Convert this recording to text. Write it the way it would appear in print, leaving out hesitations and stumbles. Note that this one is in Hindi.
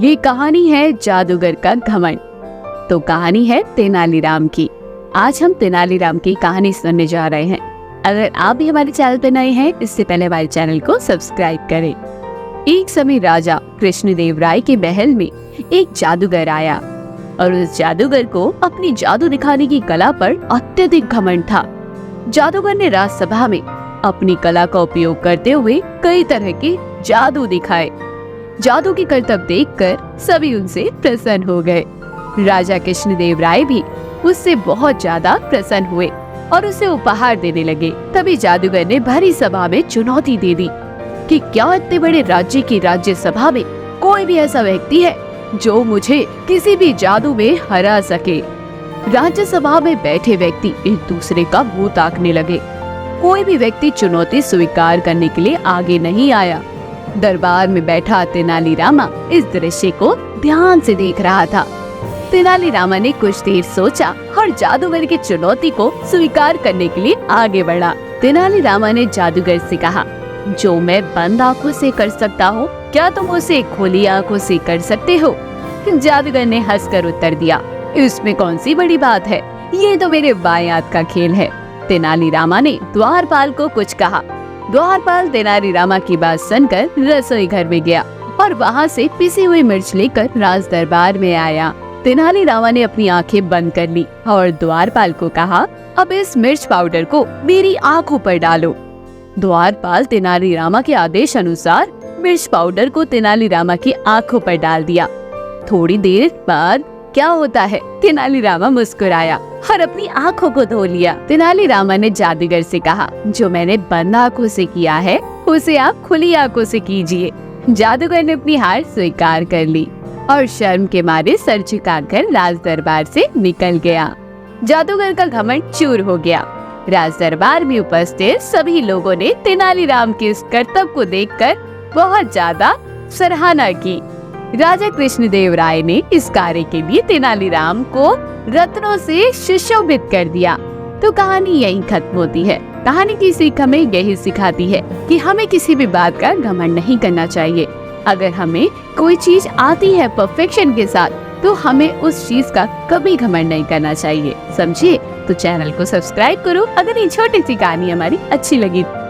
ये कहानी है जादूगर का घमंड। तो कहानी है तेनालीराम की। आज हम तेनालीराम की कहानी सुनने जा रहे हैं। अगर आप भी हमारे चैनल पे नए हैं, इससे पहले हमारे चैनल को सब्सक्राइब करें। एक समय राजा कृष्णदेव राय के महल में एक जादूगर आया और उस जादूगर को अपनी जादू दिखाने की कला पर अत्यधिक घमंड था। जादूगर ने राजसभा में अपनी कला का उपयोग करते हुए कई तरह के जादू दिखाए। जादू की करतब देखकर सभी उनसे प्रसन्न हो गए। राजा कृष्णदेव राय भी उससे बहुत ज्यादा प्रसन्न हुए और उसे उपहार देने लगे। तभी जादूगर ने भरी सभा में चुनौती दे दी कि क्या इतने बड़े राज्य की राज्यसभा में कोई भी ऐसा व्यक्ति है जो मुझे किसी भी जादू में हरा सके। राज्यसभा में बैठे व्यक्ति एक दूसरे का मुंह ताकने लगे। कोई भी व्यक्ति चुनौती स्वीकार करने के लिए आगे नहीं आया। दरबार में बैठा तेनालीरामा इस दृश्य को ध्यान से देख रहा था। तेनालीरामा ने कुछ देर सोचा और जादूगर की चुनौती को स्वीकार करने के लिए आगे बढ़ा। तेनालीरामा ने जादूगर से कहा, जो मैं बंद आंखों से कर सकता हूँ, क्या तुम उसे खुली आंखों से कर सकते हो? जादूगर ने हंसकर उत्तर दिया, इसमें कौन सी बड़ी बात है, ये तो मेरे बाएं हाथ का खेल है। तेनालीरामा ने द्वारपाल को कुछ कहा। द्वारपाल तेनालीरामा की बात सुनकर रसोई घर में गया और वहाँ से पिसी हुई मिर्च लेकर राज दरबार में आया। तेनालीरामा ने अपनी आंखें बंद कर ली और द्वारपाल को कहा, अब इस मिर्च पाउडर को मेरी आंखों पर डालो। द्वारपाल तेनालीरामा के आदेश अनुसार मिर्च पाउडर को तेनालीरामा की आंखों पर डाल दिया। थोड़ी देर बाद क्या होता है, तेनालीरामा मुस्कुराया और अपनी आंखों को धो लिया। तेनालीरामा ने जादूगर से कहा, जो मैंने बंद आंखों से किया है उसे आप खुली आंखों से कीजिए। जादूगर ने अपनी हार स्वीकार कर ली और शर्म के मारे सर झुकाकर राज दरबार से निकल गया। जादूगर का घमंड चूर हो गया। राज दरबार में उपस्थित सभी लोगों ने तेनालीराम के इस करतब को देखकर बहुत ज्यादा सराहना की। राजा कृष्णदेव राय ने इस कार्य के लिए तेनालीराम को रत्नों से सुशोभित कर दिया। तो कहानी यहीं खत्म होती है। कहानी की सीख हमें यही सिखाती है कि हमें किसी भी बात का घमंड नहीं करना चाहिए। अगर हमें कोई चीज आती है परफेक्शन के साथ, तो हमें उस चीज का कभी घमंड नहीं करना चाहिए, समझिए। तो चैनल को सब्सक्राइब करो अगर ये छोटी सी कहानी हमारी अच्छी लगी।